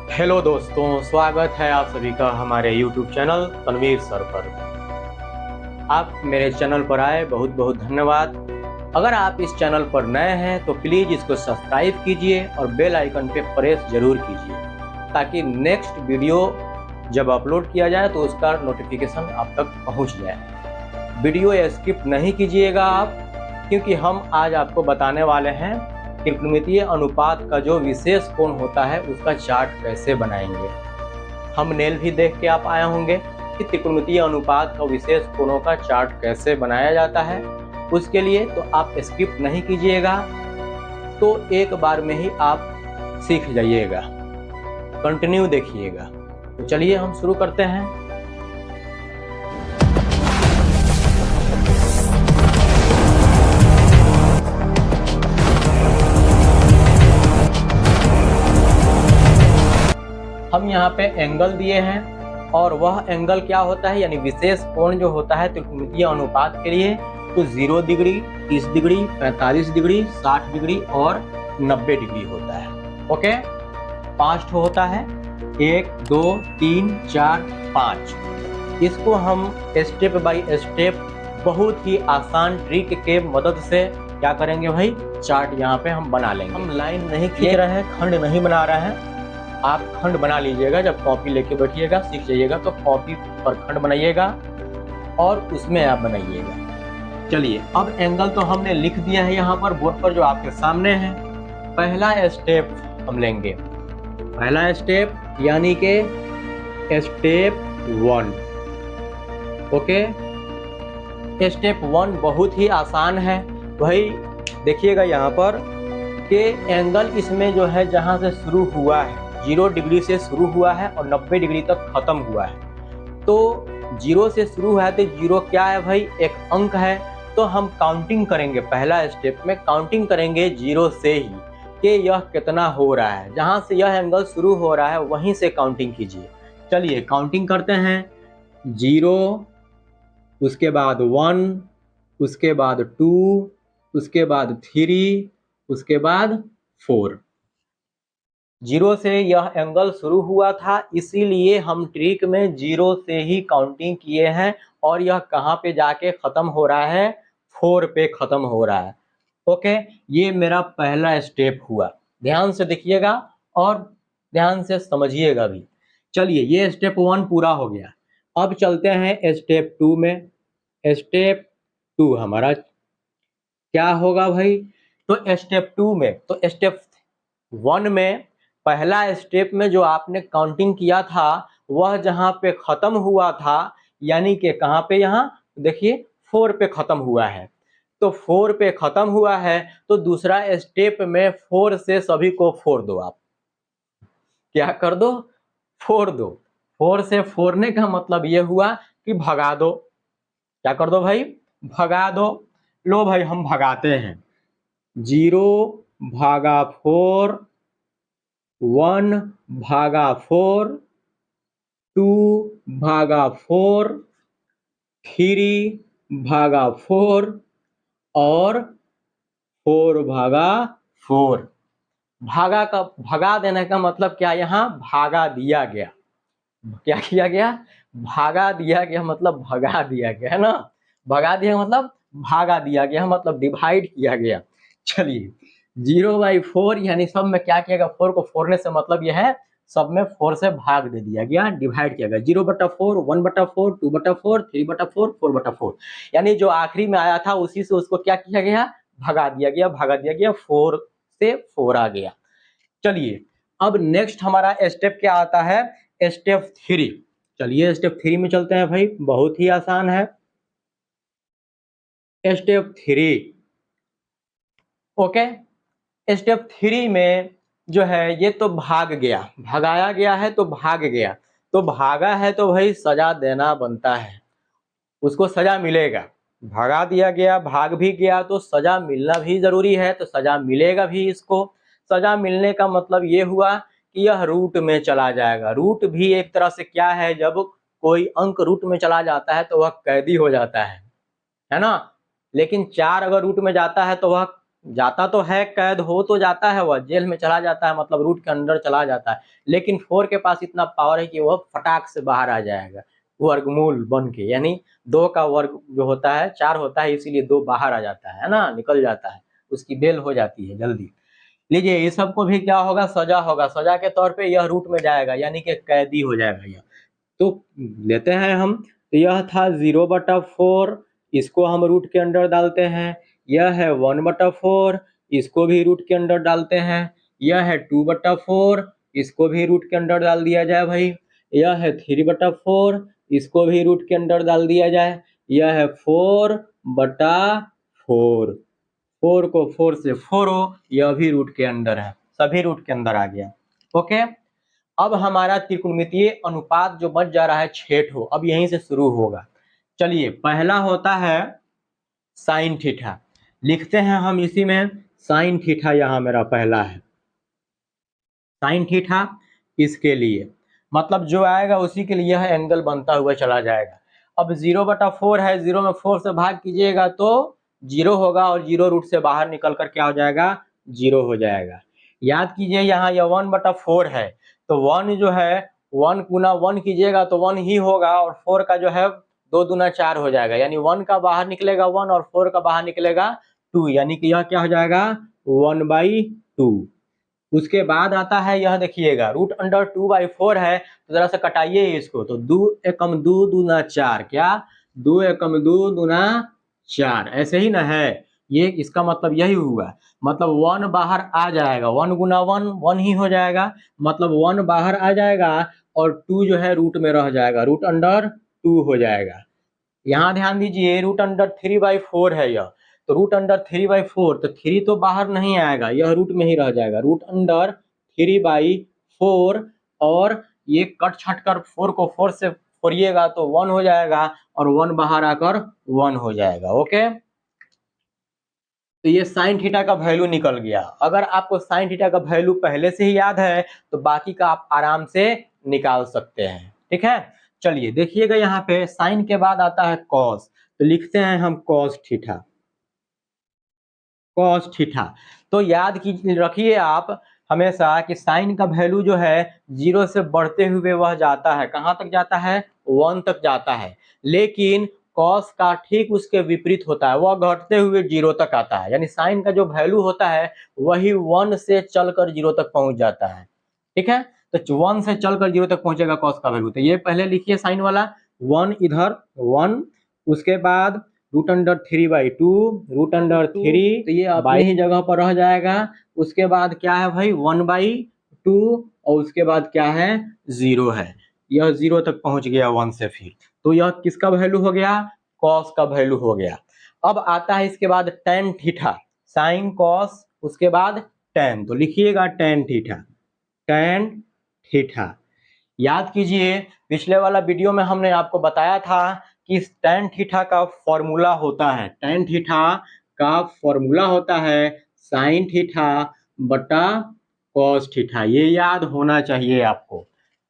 Hello दोस्तों, स्वागत है आप सभी का हमारे YouTube चैनल तनवीर सर पर। आप मेरे चैनल पर आए बहुत बहुत धन्यवाद। अगर आप इस चैनल पर नए हैं तो प्लीज़ इसको सब्सक्राइब कीजिए और बेल आइकन पे प्रेस ज़रूर कीजिए ताकि नेक्स्ट वीडियो जब अपलोड किया जाए तो उसका नोटिफिकेशन आप तक पहुंच जाए। वीडियो स्किप नहीं कीजिएगा आप, क्योंकि हम आज आपको बताने वाले हैं त्रिकोणमितीय अनुपात का जो विशेष कोण होता है उसका चार्ट कैसे बनाएंगे। थंबनेल भी देख के आप आए होंगे कि त्रिकोणमितीय अनुपात का विशेष कोणों का चार्ट कैसे बनाया जाता है। उसके लिए तो आप स्किप नहीं कीजिएगा, तो एक बार में ही आप सीख जाइएगा। कंटिन्यू देखिएगा। तो चलिए हम शुरू करते हैं। हम यहाँ पे एंगल दिए हैं और वह एंगल क्या होता है, यानी विशेष कोण जो होता है त्रिकोणमितीय अनुपात के लिए, तो 0 डिग्री, 30 डिग्री, 45 डिग्री, 60 डिग्री और 90 डिग्री होता है। ओके, 5 होता है, 1 2 3 4 5। इसको हम स्टेप बाय स्टेप बहुत ही आसान ट्रिक के मदद से क्या करेंगे भाई, चार्ट यहाँ पे हम बना लेंगे। हम लाइन नहीं खींच रहे हैं, खंड नहीं बना रहे हैं। आप खंड बना लीजिएगा, जब कॉपी लेके बैठिएगा सीख जाइएगा तो कॉपी पर खंड बनाइएगा और उसमें आप बनाइएगा। चलिए, अब एंगल तो हमने लिख दिया है यहाँ पर बोर्ड पर जो आपके सामने है। पहला स्टेप हम लेंगे, पहला स्टेप यानी कि स्टेप 1। ओके, स्टेप 1 बहुत ही आसान है भाई। देखिएगा यहाँ पर कि एंगल इसमें जो है जहाँ से शुरू हुआ है 0 डिग्री से शुरू हुआ है और 90 डिग्री तक खत्म हुआ है। तो 0 से शुरू हुआ है तो 0 क्या है भाई, एक अंक है। तो हम काउंटिंग करेंगे, पहला स्टेप में काउंटिंग करेंगे 0 से ही कि यह कितना हो रहा है। जहाँ से यह एंगल शुरू हो रहा है वहीं से काउंटिंग कीजिए। चलिए काउंटिंग करते हैं। 0, उसके बाद 1, उसके बाद 2, उसके बाद 3, उसके बाद 4। 0 से यह एंगल शुरू हुआ था, इसीलिए हम ट्रिक में 0 से ही काउंटिंग किए हैं। और यह कहाँ पे जाके ख़त्म हो रहा है, 4 पे ख़त्म हो रहा है। ओके, ये मेरा पहला स्टेप हुआ। ध्यान से देखिएगा और ध्यान से समझिएगा भी। चलिए, ये स्टेप 1 पूरा हो गया। अब चलते हैं स्टेप 2 में। स्टेप 2 हमारा क्या होगा भाई, तो स्टेप 2 में, तो स्टेप 1 में पहला स्टेप में जो आपने काउंटिंग किया था वह जहां पे खत्म हुआ था, यानी कि कहां पे, यहां देखिए 4 पे खत्म हुआ है। तो 4 पे खत्म हुआ है तो दूसरा स्टेप में 4 से सभी को फोड़ दो। आप क्या कर दो, फोड़ दो। 4 से फोड़ने का मतलब यह हुआ कि भगा दो। क्या कर दो भाई, भगा दो। लो भाई, हम भगाते हैं। 0 भागा 4, 1 भागा 4, 2 भागा 4, 3 भागा 4 और 4 भागा 4। भागा का, भगा देने का मतलब क्या, यहाँ भागा दिया गया। क्या किया गया, भागा दिया गया, मतलब भगा दिया गया है ना। भगा दिया मतलब भागा दिया गया, मतलब डिवाइड किया गया। चलिए, 0/4 यानी सब में क्या किया गया, 4 को फोड़ने से मतलब यह है सब में 4 से भाग दे दिया गया, डिवाइड किया गया। 0/4, 1/4, 2/4, 3/4, 4/4, यानी जो आखिरी में आया था उसी से उसको क्या किया गया, भगा दिया गया, भगा दिया गया, 4 से 4 आ गया। चलिए, अब नेक्स्ट हमारा स्टेप क्या आता है, स्टेप 3। चलिए स्टेप 3 में चलते हैं भाई, बहुत ही आसान है। स्टेप 3, ओके, स्टेप 3 में जो है ये तो भाग गया, भगाया गया है तो भाग गया। तो भागा है तो भाई सजा देना बनता है, उसको सजा मिलेगा। भगा दिया गया, भाग भी गया तो सजा मिलना भी जरूरी है, तो सजा मिलेगा भी इसको। सजा मिलने का मतलब ये हुआ कि यह रूट में चला जाएगा। रूट भी एक तरह से क्या है, जब कोई अंक रूट में चला जाता है तो वह कैदी हो जाता है ना। लेकिन 4 अगर रूट में जाता है तो वह जाता तो है, कैद हो तो जाता है, वह जेल में चला जाता है, मतलब रूट के अंदर चला जाता है, लेकिन 4 के पास इतना पावर है कि वह फटाक से बाहर आ जाएगा वर्गमूल बन के, यानी 2 का वर्ग जो होता है 4 होता है, इसीलिए 2 बाहर आ जाता है ना, निकल जाता है, उसकी बेल हो जाती है जल्दी। लीजिए ये सबको भी क्या होगा, सजा होगा, सजा के तौर पे यह रूट में जाएगा, यानी कि कैदी हो जाएगा यह। तो लेते हैं हम, तो यह था 0/4, इसको हम रूट के अंदर डालते हैं। यह है 1/4, इसको भी रूट के अंदर डालते हैं। यह है 2/4, इसको भी रूट के अंदर डाल दिया जाए भाई। यह है 3/4, इसको भी रूट के अंदर डाल दिया जाए। यह है 4/4, 4 को 4 से 4 हो, यह भी रूट के अंदर है, सभी रूट के अंदर आ गया। ओके, अब हमारा त्रिकोणमितीय अनुपात जो बच जा रहा है 6 अब यहीं से शुरू होगा। चलिए पहला होता है साइन थीटा, लिखते हैं हम इसी में साइन थीटा, यहां मेरा पहला है साइन थीटा, इसके लिए मतलब जो आएगा उसी के लिए यह एंगल बनता हुआ चला जाएगा। अब 0/4 है, 0 में 4 से भाग कीजिएगा तो 0 होगा, और 0 रूट से बाहर निकल कर क्या हो जाएगा, 0 हो जाएगा। याद कीजिए यहाँ यह 1/4 है, तो 1 जो है 1 गुना 1 कीजिएगा तो 1 ही होगा, और 4 का जो है 2 दूना 4 हो जाएगा, यानी 1 का बाहर निकलेगा 1 और 4 का बाहर निकलेगा 2, यानी कि यह क्या हो जाएगा 1/2। उसके बाद आता है यह देखिएगा √2/4 है, तो जरा सा कटाइए इसको, तो 2 एकम 2 दूना 4, क्या 2 एकम 2 दूना 4, ऐसे ही ना है, ये इसका मतलब यही हुआ, मतलब 1 बाहर आ जाएगा, 1 गुना 1 1 ही हो जाएगा, मतलब 1 बाहर आ जाएगा और 2 जो है रूट में रह जाएगा, √2 हो जाएगा। यहाँ ध्यान दीजिए √3/4 है यह, तो √3/4, तो 3 तो बाहर नहीं आएगा, यह रूट में ही रह जाएगा, √3/4, और ये कट छट कर 4 को 4 से फोड़िएगा तो 1 हो जाएगा, और 1 बाहर आकर 1 हो जाएगा। ओके, तो ये साइन थीटा का वैल्यू निकल गया। अगर आपको साइन थीटा का वैल्यू पहले से ही याद है तो बाकी का आप आराम से निकाल सकते हैं, ठीक है। चलिए देखिएगा यहाँ पे साइन के बाद आता है कॉस, तो लिखते हैं हम कॉस थीटा, कॉस थीटा। तो याद कीजिए, रखिए आप हमेशा कि साइन का वैल्यू जो है 0 से बढ़ते हुए वह जाता है, कहाँ तक जाता है 1 तक जाता है, लेकिन कॉस का ठीक उसके विपरीत होता है, वह घटते हुए 0 तक आता है, यानी साइन का जो वैल्यू होता है वही 1 से चलकर 0 तक पहुंच जाता है, ठीक है। तो 1 से चलकर 0 तक पहुंचेगा कॉस का वैल्यू, तो ये पहले लिखिए साइन वाला 1 इधर 1, उसके बाद √3/2, √3, तो ये अपनी ही जगह पर रह जाएगा। उसके बाद क्या है भाई 1/2, और उसके बाद क्या है 0 है, यह 0 तक पहुंच गया 1 से, फिर तो यह किसका वैल्यू हो गया, कॉस का वैल्यू हो गया। अब आता है इसके बाद टेन थीटा, साइन कॉस उसके बाद टेन, तो लिखिएगा टेन थीटा, टेन थीटा। याद कीजिए पिछले वाला वीडियो में हमने आपको बताया था कि टेन थीटा का फॉर्मूला होता है, टेन थीटा का फॉर्मूला होता है साइन थीटा बटा कॉस थीटा, ये याद होना चाहिए आपको।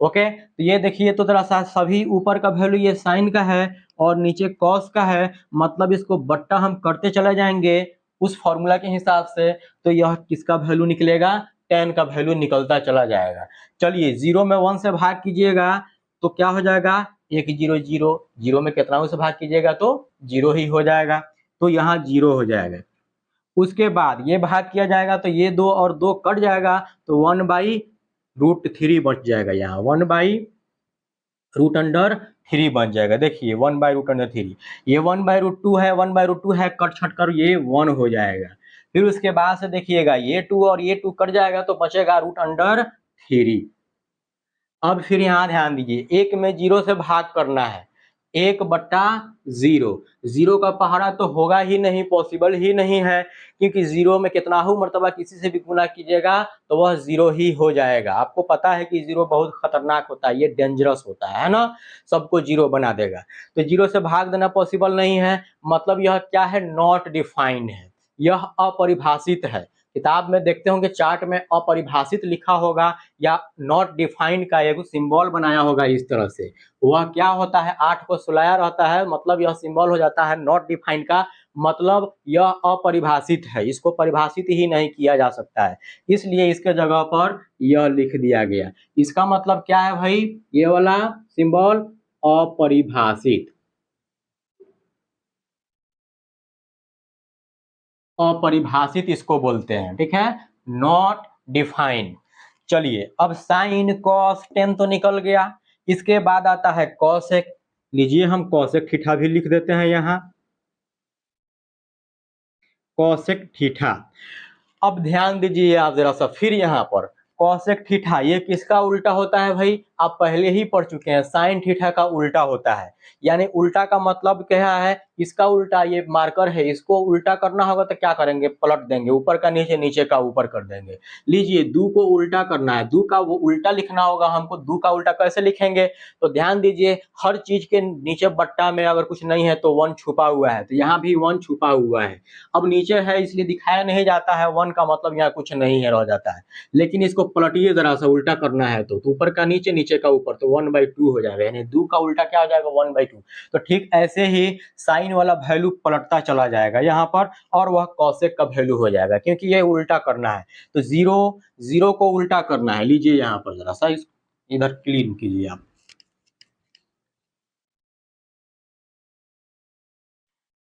ओके, तो ये देखिए तो जरा सा सभी ऊपर का वैल्यू ये साइन का है और नीचे कॉस का है, मतलब इसको बट्टा हम करते चले जाएंगे उस फॉर्मूला के हिसाब से, तो यह किसका वैल्यू निकलेगा, टेन का वैल्यू निकलता चला जाएगा। चलिए 0 में 1 से भाग कीजिएगा तो क्या हो जाएगा 1 0 0, 0 में कितना से भाग कीजिएगा तो 0 ही हो जाएगा, तो यहाँ 0 हो जाएगा। उसके बाद ये भाग किया जाएगा तो ये 2 और 2 कट जाएगा, तो 1/√3 बच जाएगा, यहाँ 1/√3 बन जाएगा। देखिए 1/√3, ये 1/√2 है, 1/√2 है, कट छट कर ये 1 हो जाएगा। फिर उसके बाद से देखिएगा ये 2 और ये 2 कट जाएगा तो बचेगा √3। अब फिर यहाँ ध्यान दीजिए, 1 में 0 से भाग करना है, 1/0, 0 का पहाड़ा तो होगा ही नहीं, पॉसिबल ही नहीं है, क्योंकि 0 में कितना हो मर्तबा किसी से भी गुना कीजिएगा तो वह 0 ही हो जाएगा। आपको पता है कि 0 बहुत खतरनाक होता है, ये डेंजरस होता है ना, सबको 0 बना देगा, तो 0 से भाग देना पॉसिबल नहीं है, मतलब यह क्या है, नॉट डिफाइंड है, यह अपरिभाषित है। किताब में देखते होंगे चार्ट में अपरिभाषित लिखा होगा या नॉट डिफाइंड का एक सिंबल बनाया होगा इस तरह से, वह क्या होता है 8 को सुलाया रहता है, मतलब यह सिंबल हो जाता है नॉट डिफाइंड का, मतलब यह अपरिभाषित है, इसको परिभाषित ही नहीं किया जा सकता है, इसलिए इसके जगह पर यह लिख दिया गया। इसका मतलब क्या है भाई, ये वाला सिंबल अपरिभाषित, अपरिभाषित इसको बोलते हैं, ठीक है, नॉट डिफाइंड। चलिए अब साइन कॉस टेन तो निकल गया, इसके बाद आता है कॉसेक। लीजिए हम कॉसेक थीटा भी लिख देते हैं यहाँ, कॉसेक थीटा। अब ध्यान दीजिए आप जरा सा, फिर यहाँ पर कॉसेक थीटा ये किसका उल्टा होता है भाई, आप पहले ही पढ़ चुके हैं, साइन थीटा का उल्टा होता है। यानी उल्टा का मतलब क्या है, इसका उल्टा, ये मार्कर है, इसको उल्टा करना होगा तो क्या करेंगे, पलट देंगे, ऊपर का नीचे, नीचे का ऊपर कर देंगे। लीजिए दू को उल्टा करना है, दू का वो उल्टा लिखना होगा हमको, दू का उल्टा कैसे लिखेंगे, तो ध्यान दीजिए हर चीज के नीचे बट्टा में अगर कुछ नहीं है तो वन छुपा हुआ है, तो यहाँ भी वन छुपा हुआ है। अब नीचे है इसलिए दिखाया नहीं जाता है, वन का मतलब यहाँ कुछ नहीं है, रह जाता है। लेकिन इसको पलटिए जरा सा, उल्टा करना है तो ऊपर का नीचे, नीचे का ऊपर, तो 1/2 हो जाएगा, यानी दो का उल्टा क्या हो जाएगा, 1/2। तो ठीक ऐसे ही साइन वाला वैल्यू पलटता चला जाएगा यहाँ पर, और वह कॉसेक का वैल्यू हो जाएगा, क्योंकि ये उल्टा करना है, तो जीरो को उल्टा करना है। लीजिए यहाँ पर जरा सा इधर क्लीन कीजिए आप,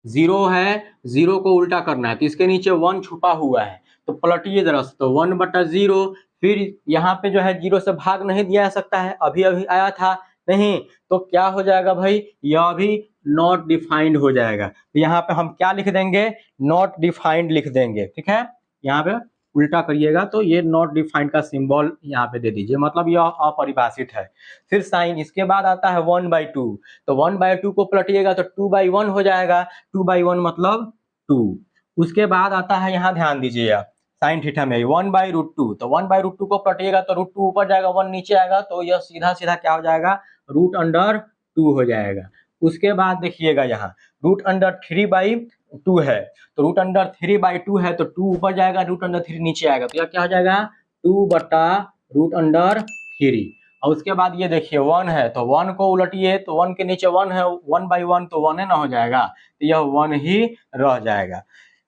जीरो है, जीरो को उल्टा करना है, तो इसके नीचे वन छुपा हुआ है, तो पलटिए जरा सा, तो 1/0, फिर यहाँ पे जो है जीरो से भाग नहीं दिया जा सकता है, अभी अभी आया था नहीं, तो क्या हो जाएगा भाई, यह भी नॉट डिफाइंड हो जाएगा। तो यहाँ पे हम क्या लिख देंगे, नॉट डिफाइंड लिख देंगे, ठीक है, यहाँ पे उल्टा करिएगा तो ये नॉट डिफाइंड का सिंबल यहाँ पे दे दीजिए, मतलब यह अपरिभाषित है। फिर साइन, इसके बाद आता है 1/2, तो 1/2 को पलटिएगा तो 2/1 हो जाएगा, 2/1 मतलब 2। उसके बाद आता है, यहाँ ध्यान दीजिए आप, साइन थीटा में 1/√2, तो 1/√2 को पलटिएगा तो √2 ऊपर जाएगा, 1 नीचे आएगा, तो यह सीधा सीधा क्या हो जाएगा, √2 हो जाएगा। उसके बाद देखिएगा यहाँ √3/2 है, तो √3/2 है, तो 2 ऊपर जाएगा, √3 नीचे आएगा, तो यह क्या हो जाएगा, 2/√3। और उसके बाद ये देखिए 1 है, तो 1 को उलटिए तो 1 के नीचे 1 है, 1/1 तो 1 है ना हो जाएगा, तो यह 1 ही रह जाएगा।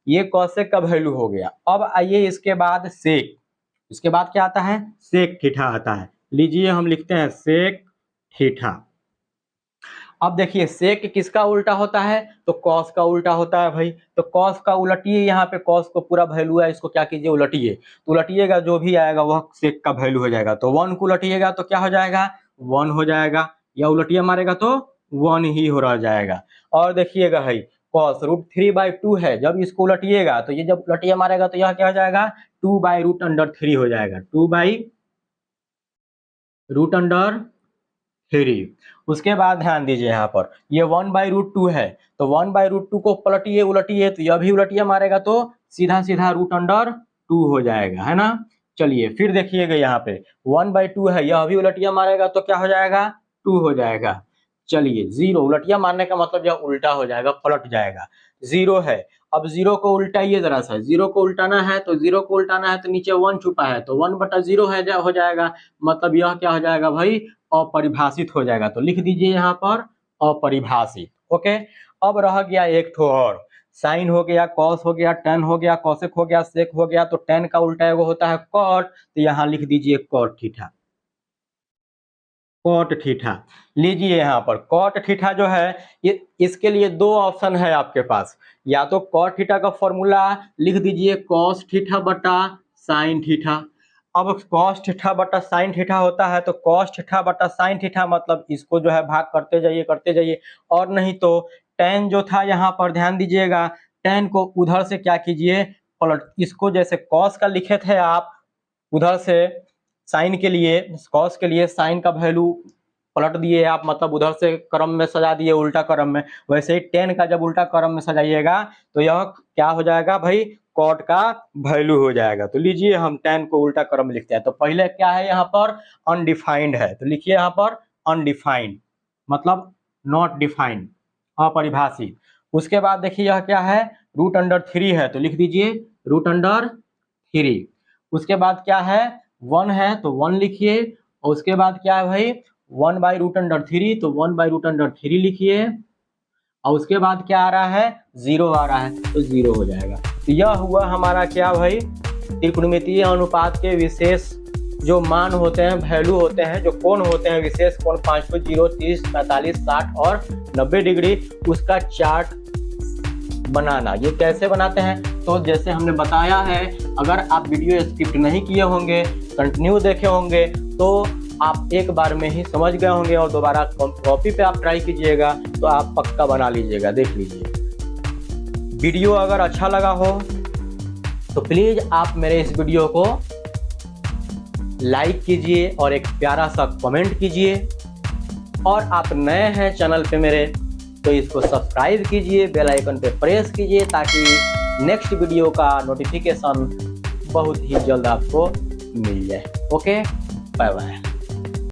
ये कॉसेक का वैल्यू हो गया। अब आइए इसके बाद सेक, इसके बाद क्या आता है, सेक थीटा आता है। लीजिए हम लिखते हैं सेक थीटा। अब देखिए सेक किसका उल्टा होता है, तो कॉस का उल्टा होता है भाई, तो कॉस का उलटिए, यहाँ पे कॉस को पूरा वैल्यू है, इसको क्या कीजिए, उलटिए, तो उलटिएगा जो भी आएगा वह सेक का वैल्यू हो जाएगा, तो 1 को उलटिएगा तो क्या हो जाएगा, 1 हो जाएगा, या उलटिया मारेगा तो 1 ही हो रह जाएगा। और देखिएगा भाई कॉस √3/2 है, जब इसको उलटिएगा तो ये जब उलटिया मारेगा तो यह क्या हो जाएगा, 2/√3 हो जाएगा, 2/√3। उसके बाद ध्यान दीजिए यहाँ पर ये 1/√2 है, तो 1/√2 को पलटिए उलटिए तो यह भी उलटिया मारेगा, तो सीधा सीधा √2 हो जाएगा, है ना। चलिए फिर देखिएगा यहाँ पे 1/2 है, यह भी उलटिया मारेगा तो क्या हो जाएगा, 2 हो जाएगा। चलिए जीरो, उलटिया मारने का मतलब यह उल्टा हो जाएगा, पलट जाएगा। जीरो है, अब जीरो को उल्टाइए जरा सा, जीरो को उल्टाना है तो जीरो को उल्टाना है तो नीचे 1 छुपा है, तो 1/0 है हो जाएगा, मतलब यह क्या हो जाएगा भाई, अपरिभाषित हो जाएगा, तो लिख दीजिए यहाँ पर अपरिभाषित। ओके, अब रह गया एक ठो और, साइन हो गया, कॉस हो गया, टेन हो गया, कॉसेक हो गया, सेक हो गया, तो टेन का उल्टा एगो होता है कॉट, तो यहाँ लिख दीजिए कॉट थीटा, कॉट थीटा। लीजिए यहाँ पर कॉट थीटा जो है, ये इसके लिए दो ऑप्शन है आपके पास, या तो कॉट थीटा का फॉर्मूला लिख दीजिए कॉस थीटा बटा साइन थीटा। अब कॉस थीटा बटा साइन थीटा होता है, तो कॉस थीटा बटा साइन थीटा मतलब इसको जो है भाग करते जाइए, और नहीं तो टेन जो था यहाँ पर ध्यान दीजिएगा, टेन को उधर से क्या कीजिए, पलट, इसको जैसे कॉस का लिखे थे आप, उधर से साइन के लिए, कॉस के लिए साइन का वैल्यू पलट दिए आप, मतलब उधर से क्रम में सजा दिए, उल्टा क्रम में, वैसे ही टेन का जब उल्टा क्रम में सजाइएगा तो यह क्या हो जाएगा भाई, कॉट का वैल्यू हो जाएगा। तो लीजिए हम टेन को उल्टा क्रम में लिखते हैं, तो पहले क्या है यहाँ पर, अनडिफाइंड है, तो लिखिए यहाँ पर अनडिफाइंड, मतलब नॉट डिफाइंड, अपरिभाषित। उसके बाद देखिए यह क्या है, √3 है, तो लिख दीजिए √3। उसके बाद क्या है, 1 है, तो 1 लिखिए, और उसके बाद क्या है भाई, 1/√3, तो 1/√3 लिखिए। और उसके बाद क्या आ रहा है, 0 आ रहा है, तो 0 हो जाएगा। तो यह हुआ हमारा क्या भाई, त्रिकोणमितीय अनुपात के विशेष जो मान होते हैं, वैल्यू होते हैं, जो कोण होते हैं, विशेष कोण 5 0 30 45 60 और 90 डिग्री, उसका चार्ट बनाना। ये कैसे बनाते हैं, तो जैसे हमने बताया है, अगर आप वीडियो स्किप नहीं किए होंगे, कंटिन्यू देखे होंगे, तो आप एक बार में ही समझ गए होंगे, और दोबारा कॉपी पे आप ट्राई कीजिएगा तो आप पक्का बना लीजिएगा। देख लीजिए, वीडियो अगर अच्छा लगा हो तो प्लीज़ आप मेरे इस वीडियो को लाइक कीजिए और एक प्यारा सा कमेंट कीजिए, और आप नए हैं चैनल पे मेरे तो इसको सब्सक्राइब कीजिए, बेल आइकन पे प्रेस कीजिए, ताकि नेक्स्ट वीडियो का नोटिफिकेशन बहुत ही जल्द आपको मिल जाए। Okay, bye bye.